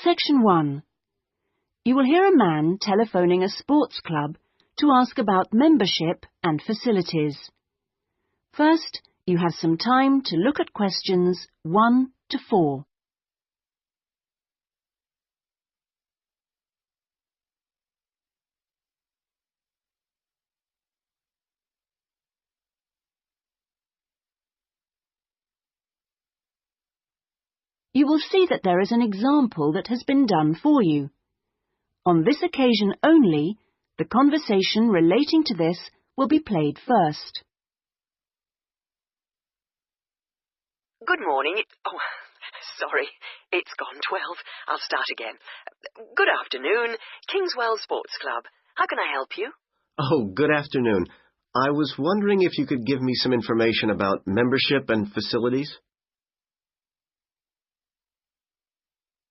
Section 1. You will hear a man telephoning a sports club to ask about membership and facilities. First, you have some time to look at questions 1 to 4. You will see that there is an example that has been done for you. On this occasion only, the conversation relating to this will be played first. Good morning. Sorry, it's gone 12. I'll start again. Good afternoon, Kingswell Sports Club. How can I help you? Oh, good afternoon. I was wondering if you could give me some information about membership and facilities.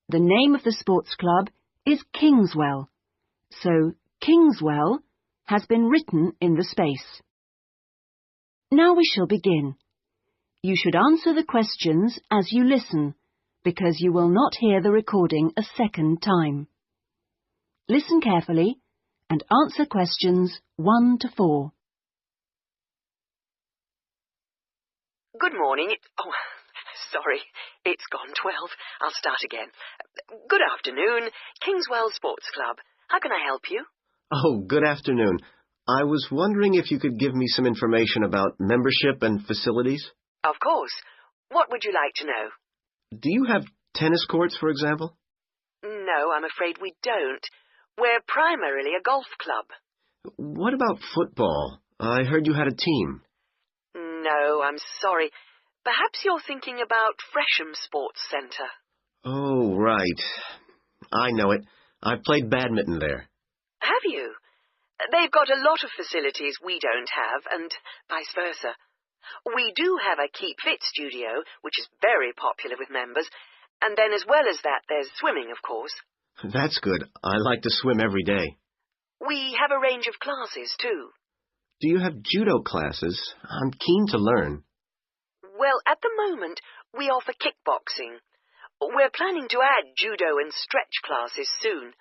The name of the sports club is Kingswell, so Kingswell has been written in the space. Now we shall begin. You should answer the questions as you listen, because you will not hear the recording a second time. Listen carefully and answer questions 1 to 4. Good morning. Sorry, it's gone 12. I'll start again. Good afternoon, Kingswell Sports Club. How can I help you? Oh, good afternoon. I was wondering if you could give me some information about membership and facilities. Of course. What would you like to know? Do you have tennis courts, for example? No, I'm afraid we don't. We're primarily a golf club. What about football? I heard you had a team. No, I'm sorry. Perhaps you're thinking about Fresham Sports Centre. Oh, right. I know it. I played badminton there. Have you? They've got a lot of facilities we don't have, and vice versa. We do have a Keep Fit studio, which is very popular with members, and then as well as that, there's swimming, of course. That's good. I like to swim every day. We have a range of classes, too. Do you have judo classes? I'm keen to learn. Well, at the moment, we offer kickboxing. We're planning to add judo and stretch classes soon.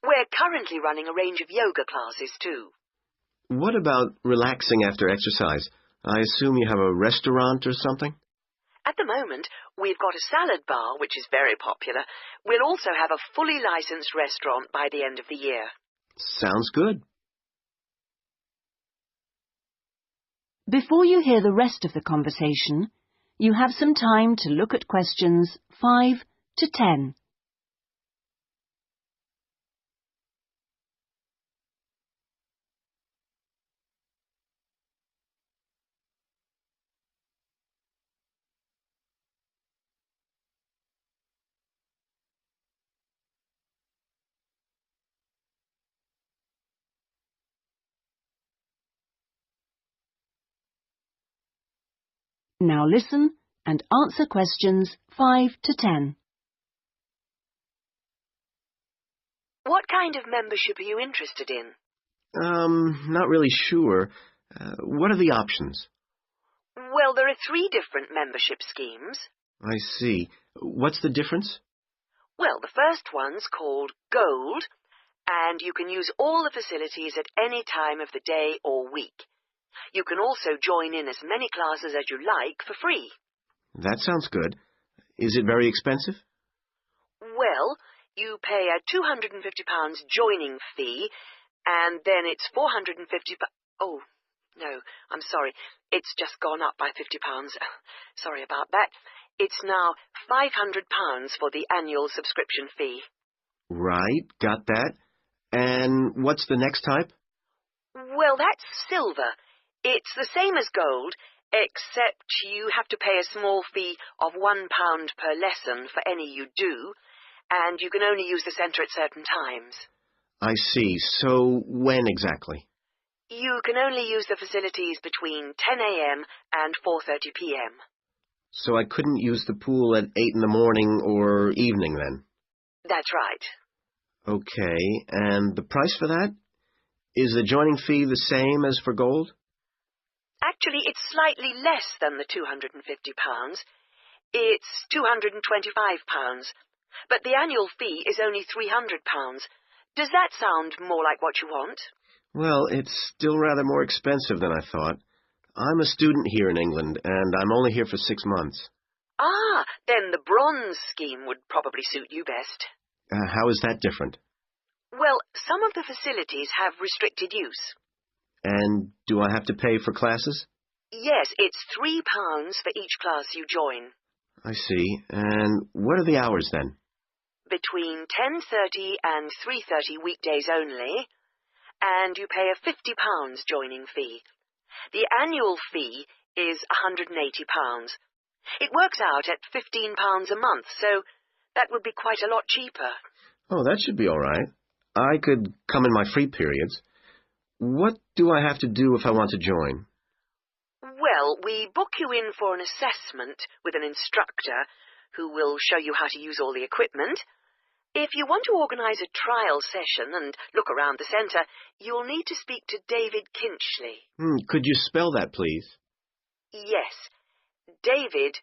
We're currently running a range of yoga classes, too. What about relaxing after exercise? I assume you have a restaurant or something? At the moment, we've got a salad bar, which is very popular. We'll also have a fully licensed restaurant by the end of the year. Sounds good. Before you hear the rest of the conversation, you have some time to look at questions 5 to 10. Now listen and answer questions 5 to 10. What kind of membership are you interested in? Not really sure. What are the options? Well, there are 3 different membership schemes. I see. What's the difference? Well, the first one's called Gold, and you can use all the facilities at any time of the day or week. You can also join in as many classes as you like for free. That sounds good. Is it very expensive? Well, you pay a £250 joining fee, and then it's £450... Oh, no, I'm sorry. It's just gone up by £50. Sorry about that. It's now £500 for the annual subscription fee. Right, got that. And what's the next type? Well, that's silver. It's the same as gold, except you have to pay a small fee of £1 per lesson for any you do, and you can only use the centre at certain times. I see. So when exactly? You can only use the facilities between 10 a.m. and 4:30 p.m. So I couldn't use the pool at 8 in the morning or evening then? That's right. Okay, and the price for that? Is the joining fee the same as for gold? Actually, it's slightly less than the £250. It's £225. But the annual fee is only £300. Does that sound more like what you want? Well, it's still rather more expensive than I thought. I'm a student here in England, and I'm only here for 6 months. Ah, then the bronze scheme would probably suit you best. How is that different? Well, some of the facilities have restricted use. And do I have to pay for classes? Yes, it's £3 for each class you join. I see. And what are the hours then? Between 10:30 and 3:30 weekdays only, and you pay a £50 joining fee. The annual fee is £180. It works out at £15 a month, so that would be quite a lot cheaper. Oh, that should be all right. I could come in my free periods. What do I have to do if I want to join? Well, we book you in for an assessment with an instructor who will show you how to use all the equipment. If you want to organise a trial session and look around the centre, you'll need to speak to David Kinchley. Could you spell that, please? Yes, David,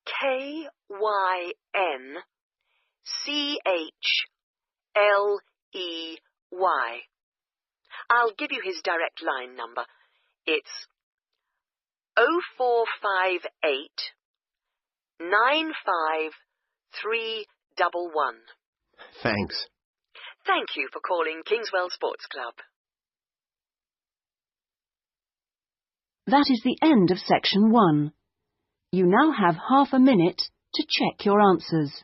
K-Y-N-C-H-L-E-Y. I'll give you his direct line number. It's 0458 95311. Thanks. Thank you for calling Kingswell Sports Club. That is the end of section 1. You now have half a minute to check your answers.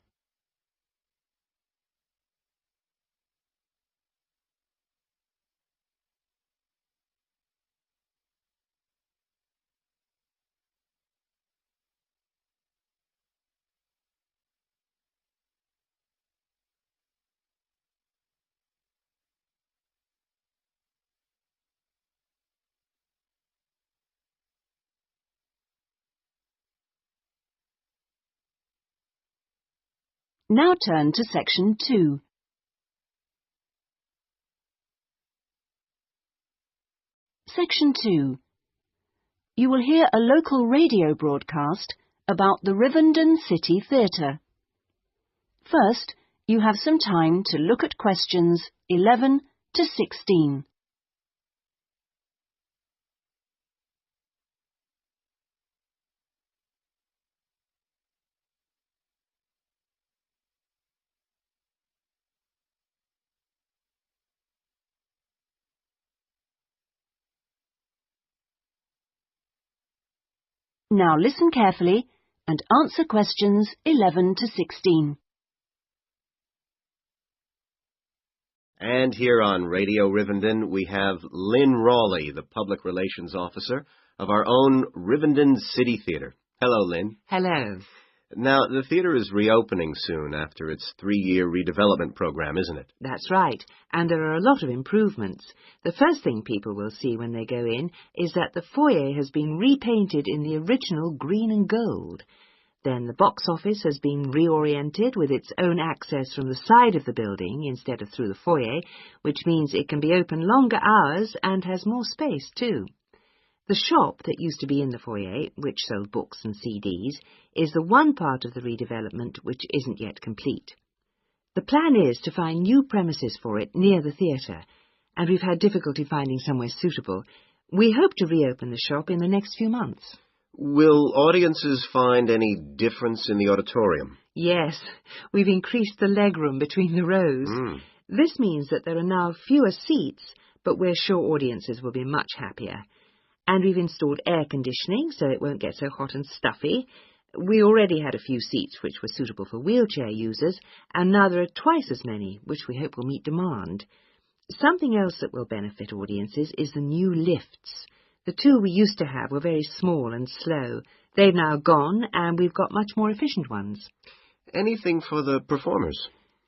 Now turn to section 2. Section 2. You will hear a local radio broadcast about the Rivendell City Theatre. First, you have some time to look at questions 11 to 16. Now listen carefully and answer questions 11 to 16. And here on Radio Rivendell, we have Lynn Rawley, the Public Relations Officer of our own Rivendell City Theatre. Hello, Lynn. Hello. Now, the theatre is reopening soon after its 3-year redevelopment program, isn't it? That's right, and there are a lot of improvements. The first thing people will see when they go in is that the foyer has been repainted in the original green and gold. Then the box office has been reoriented with its own access from the side of the building instead of through the foyer, which means it can be open longer hours and has more space too. The shop that used to be in the foyer, which sold books and CDs, is the one part of the redevelopment which isn't yet complete. The plan is to find new premises for it near the theatre, and we've had difficulty finding somewhere suitable. We hope to reopen the shop in the next few months. Will audiences find any difference in the auditorium? Yes, we've increased the legroom between the rows. This means that there are now fewer seats, but we're sure audiences will be much happier. And we've installed air conditioning so it won't get so hot and stuffy. We already had a few seats which were suitable for wheelchair users, and now there are twice as many, which we hope will meet demand. Something else that will benefit audiences is the new lifts. The two we used to have were very small and slow. They've now gone, and we've got much more efficient ones. Anything for the performers?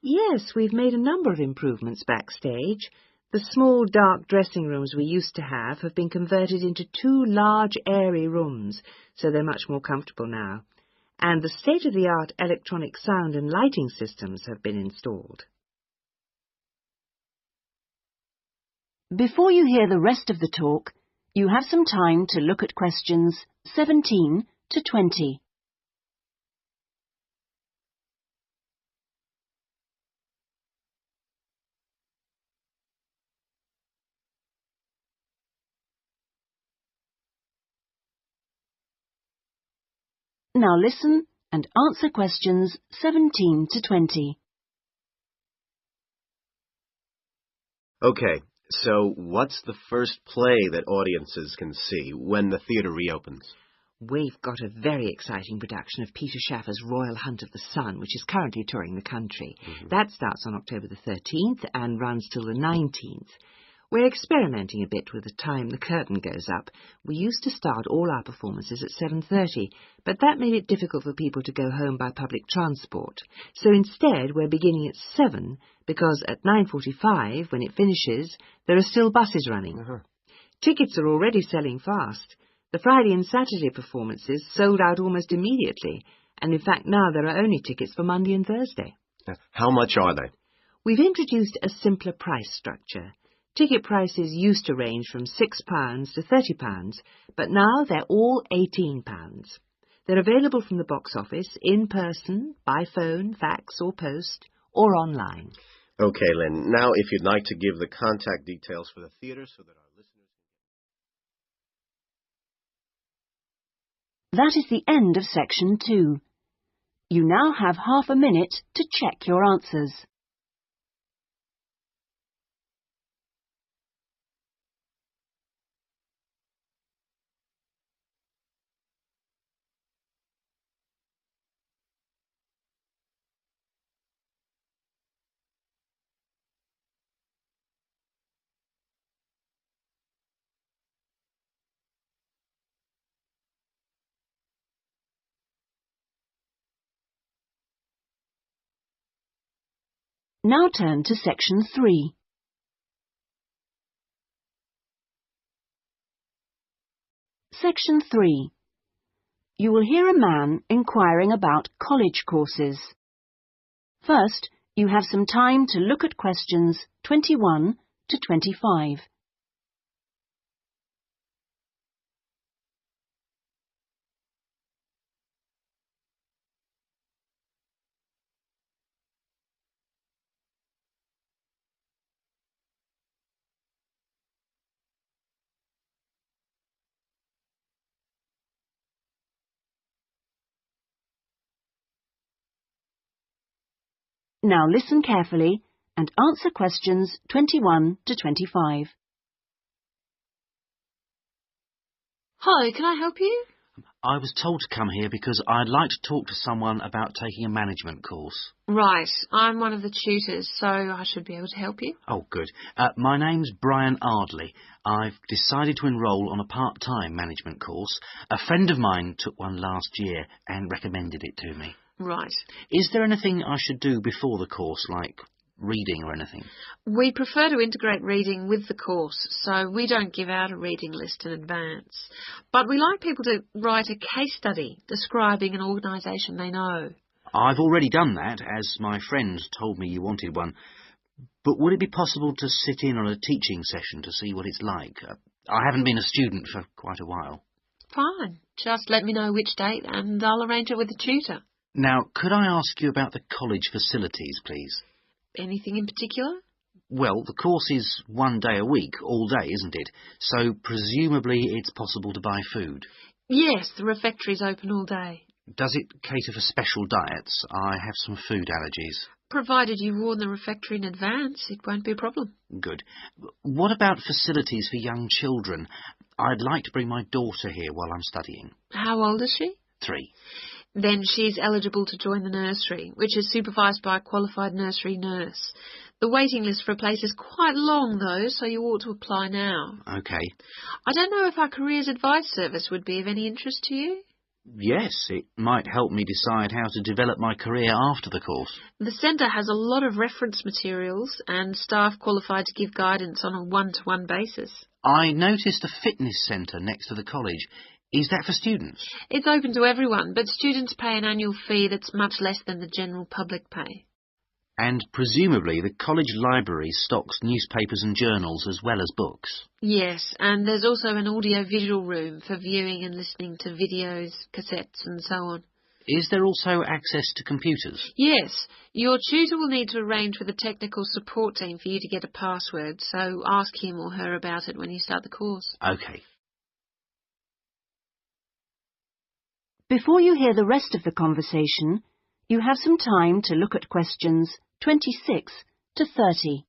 Yes, we've made a number of improvements backstage. The small, dark dressing rooms we used to have been converted into 2 large, airy rooms, so they're much more comfortable now. And the state-of-the-art electronic sound and lighting systems have been installed. Before you hear the rest of the talk, you have some time to look at questions 17 to 20. Now listen and answer questions 17 to 20. Okay, so what's the first play that audiences can see when the theatre reopens? We've got a very exciting production of Peter Shaffer's Royal Hunt of the Sun, which is currently touring the country. That starts on October the 13th and runs till the 19th. We're experimenting a bit with the time the curtain goes up. We used to start all our performances at 7:30, but that made it difficult for people to go home by public transport. So instead, we're beginning at 7, because at 9:45, when it finishes, there are still buses running. Tickets are already selling fast. The Friday and Saturday performances sold out almost immediately, and in fact now there are only tickets for Monday and Thursday. How much are they? We've introduced a simpler price structure. Ticket prices used to range from £6 to £30, but now they're all £18. They're available from the box office, in person, by phone, fax or post, or online. Okay, Lynn, now if you'd like to give the contact details for the theatre so that our listeners... That is the end of section 2. You now have half a minute to check your answers. Now turn to section 3. Section 3. You will hear a man inquiring about college courses. First, you have some time to look at questions 21 to 25. Now listen carefully and answer questions 21 to 25. Hi, can I help you? I was told to come here because I'd like to talk to someone about taking a management course. Right, I'm one of the tutors, so I should be able to help you. Oh, good. My name's Brian Ardley. I've decided to enrol on a part-time management course. A friend of mine took one last year and recommended it to me. Right. Is there anything I should do before the course, like reading or anything? We prefer to integrate reading with the course, so we don't give out a reading list in advance. But we like people to write a case study describing an organisation they know. I've already done that, as my friend told me you wanted one. But would it be possible to sit in on a teaching session to see what it's like? I haven't been a student for quite a while. Fine. Just let me know which date and I'll arrange it with the tutor. Now, could I ask you about the college facilities, please? Anything in particular? Well, the course is 1 day a week, all day, isn't it? So presumably it's possible to buy food. Yes, the refectory's open all day. Does it cater for special diets? I have some food allergies. Provided you warn the refectory in advance, it won't be a problem. Good. What about facilities for young children? I'd like to bring my daughter here while I'm studying. How old is she? 3. Then she's eligible to join the nursery, which is supervised by a qualified nursery nurse. The waiting list for a place is quite long, though, so you ought to apply now. OK. I don't know if our careers advice service would be of any interest to you. Yes, it might help me decide how to develop my career after the course. The centre has a lot of reference materials and staff qualified to give guidance on a one-to-one basis. I noticed a fitness centre next to the college. Is that for students? It's open to everyone, but students pay an annual fee that's much less than the general public pay. And presumably the college library stocks newspapers and journals as well as books. Yes, and there's also an audio-visual room for viewing and listening to videos, cassettes and so on. Is there also access to computers? Yes, your tutor will need to arrange with the technical support team for you to get a password, so ask him or her about it when you start the course. OK. Before you hear the rest of the conversation, you have some time to look at questions 26 to 30.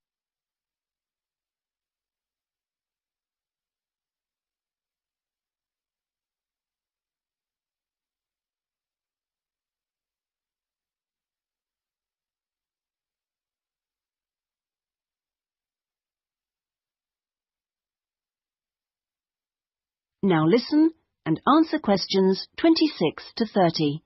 Now listen and answer questions 26 to 30.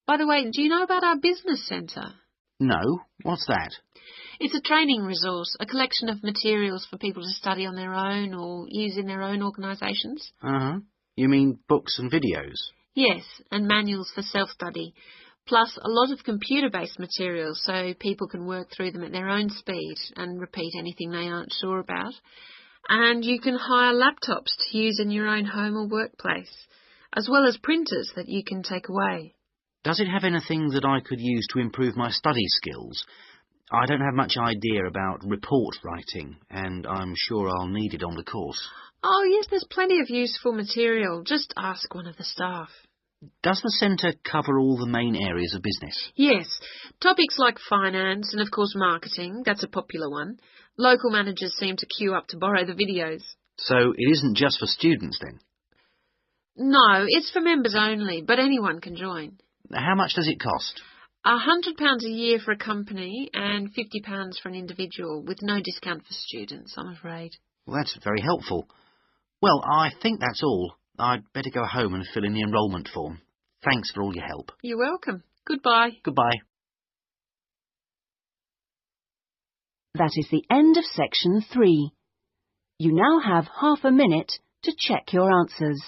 By the way, do you know about our business centre? No, what's that? It's a training resource, a collection of materials for people to study on their own or use in their own organisations. Uh-huh. You mean books and videos? Yes, and manuals for self-study, plus a lot of computer-based materials so people can work through them at their own speed and repeat anything they aren't sure about. And you can hire laptops to use in your own home or workplace, as well as printers that you can take away. Does it have anything that I could use to improve my study skills? I don't have much idea about report writing, and I'm sure I'll need it on the course. Oh, yes, there's plenty of useful material. Just ask one of the staff. Does the centre cover all the main areas of business? Yes, topics like finance and, of course, marketing, that's a popular one. Local managers seem to queue up to borrow the videos. So it isn't just for students, then? No, it's for members only, but anyone can join. How much does it cost? £100 a year for a company and £50 for an individual, with no discount for students, I'm afraid. Well, that's very helpful. Well, I think that's all. I'd better go home and fill in the enrolment form. Thanks for all your help. You're welcome. Goodbye. Goodbye. That is the end of section 3. You now have half a minute to check your answers.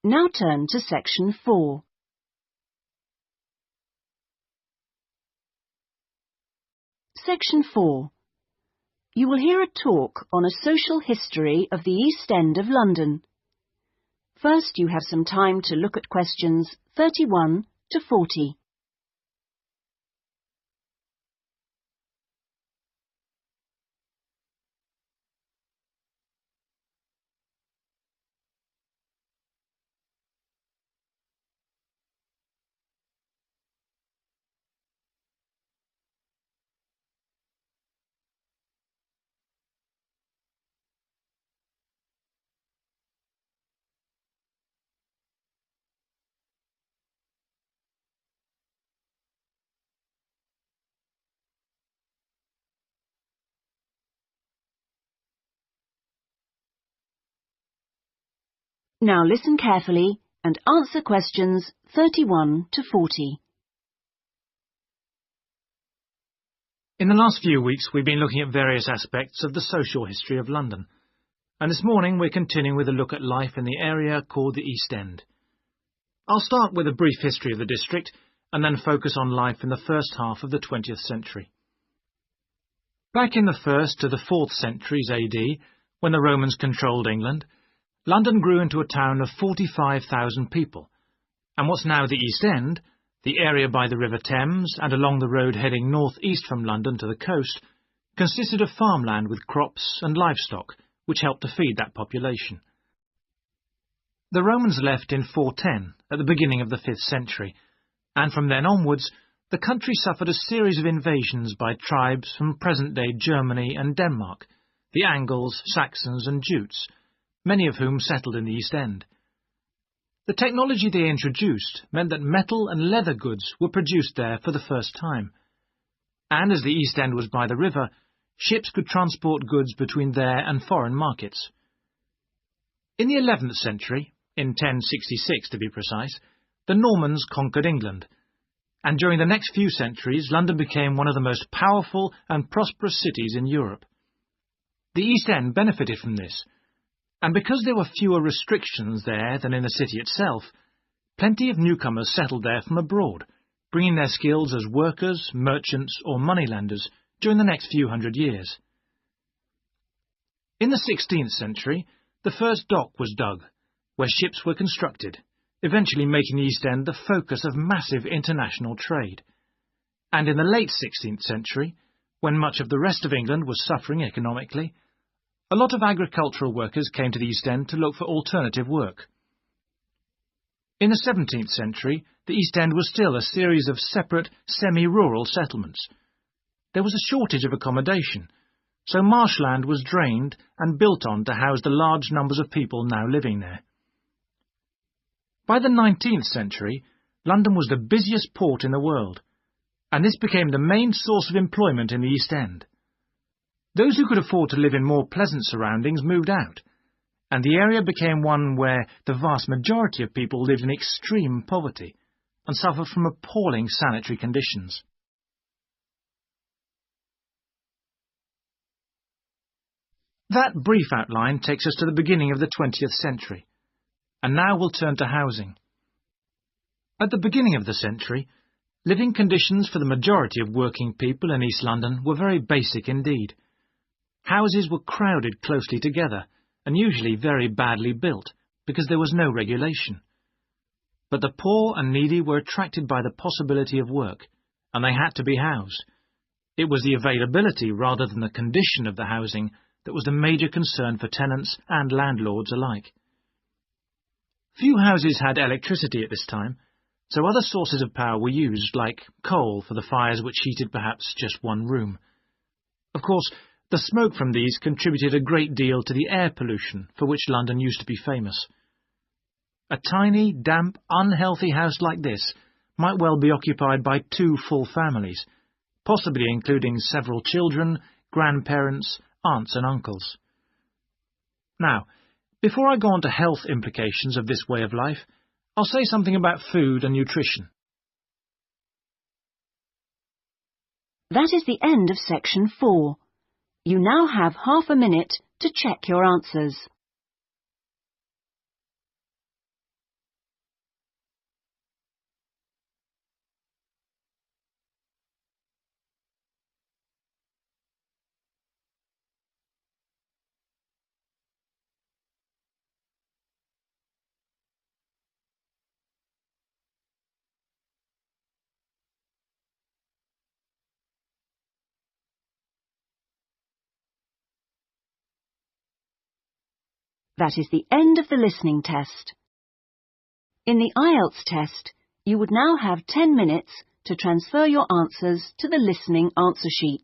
Now turn to section 4. Section 4. You will hear a talk on a social history of the East End of London. First, you have some time to look at questions 31 to 40. Now listen carefully and answer questions 31 to 40. In the last few weeks, we've been looking at various aspects of the social history of London. And this morning, we're continuing with a look at life in the area called the East End. I'll start with a brief history of the district and then focus on life in the first half of the 20th century. Back in the 1st to the 4th centuries AD, when the Romans controlled England, London grew into a town of 45,000 people, and what's now the East End, the area by the River Thames and along the road heading north-east from London to the coast, consisted of farmland with crops and livestock, which helped to feed that population. The Romans left in 410, at the beginning of the 5th century, and from then onwards, the country suffered a series of invasions by tribes from present-day Germany and Denmark, the Angles, Saxons and Jutes, many of whom settled in the East End. The technology they introduced meant that metal and leather goods were produced there for the first time. And as the East End was by the river, ships could transport goods between there and foreign markets. In the 11th century, in 1066 to be precise, the Normans conquered England, and during the next few centuries London became one of the most powerful and prosperous cities in Europe. The East End benefited from this, And because there were fewer restrictions there than in the city itself, plenty of newcomers settled there from abroad, bringing their skills as workers, merchants or moneylenders during the next few hundred years. In the 16th century, the first dock was dug, where ships were constructed, eventually making the East End the focus of massive international trade. And in the late 16th century, when much of the rest of England was suffering economically, a lot of agricultural workers came to the East End to look for alternative work. In the 17th century, the East End was still a series of separate, semi-rural settlements. There was a shortage of accommodation, so marshland was drained and built on to house the large numbers of people now living there. By the 19th century, London was the busiest port in the world, and this became the main source of employment in the East End. Those who could afford to live in more pleasant surroundings moved out, and the area became one where the vast majority of people lived in extreme poverty and suffered from appalling sanitary conditions. That brief outline takes us to the beginning of the 20th century, and now we'll turn to housing. At the beginning of the century, living conditions for the majority of working people in East London were very basic indeed. Houses were crowded closely together, and usually very badly built, because there was no regulation. But the poor and needy were attracted by the possibility of work, and they had to be housed. It was the availability rather than the condition of the housing that was the major concern for tenants and landlords alike. Few houses had electricity at this time, so other sources of power were used, like coal for the fires which heated perhaps just one room. Of course, the smoke from these contributed a great deal to the air pollution for which London used to be famous. A tiny, damp, unhealthy house like this might well be occupied by 2 full families, possibly including several children, grandparents, aunts and uncles. Now, before I go on to health implications of this way of life, I'll say something about food and nutrition. That is the end of section 4. You now have half a minute to check your answers. That is the end of the listening test. In the IELTS test, you would now have 10 minutes to transfer your answers to the listening answer sheet.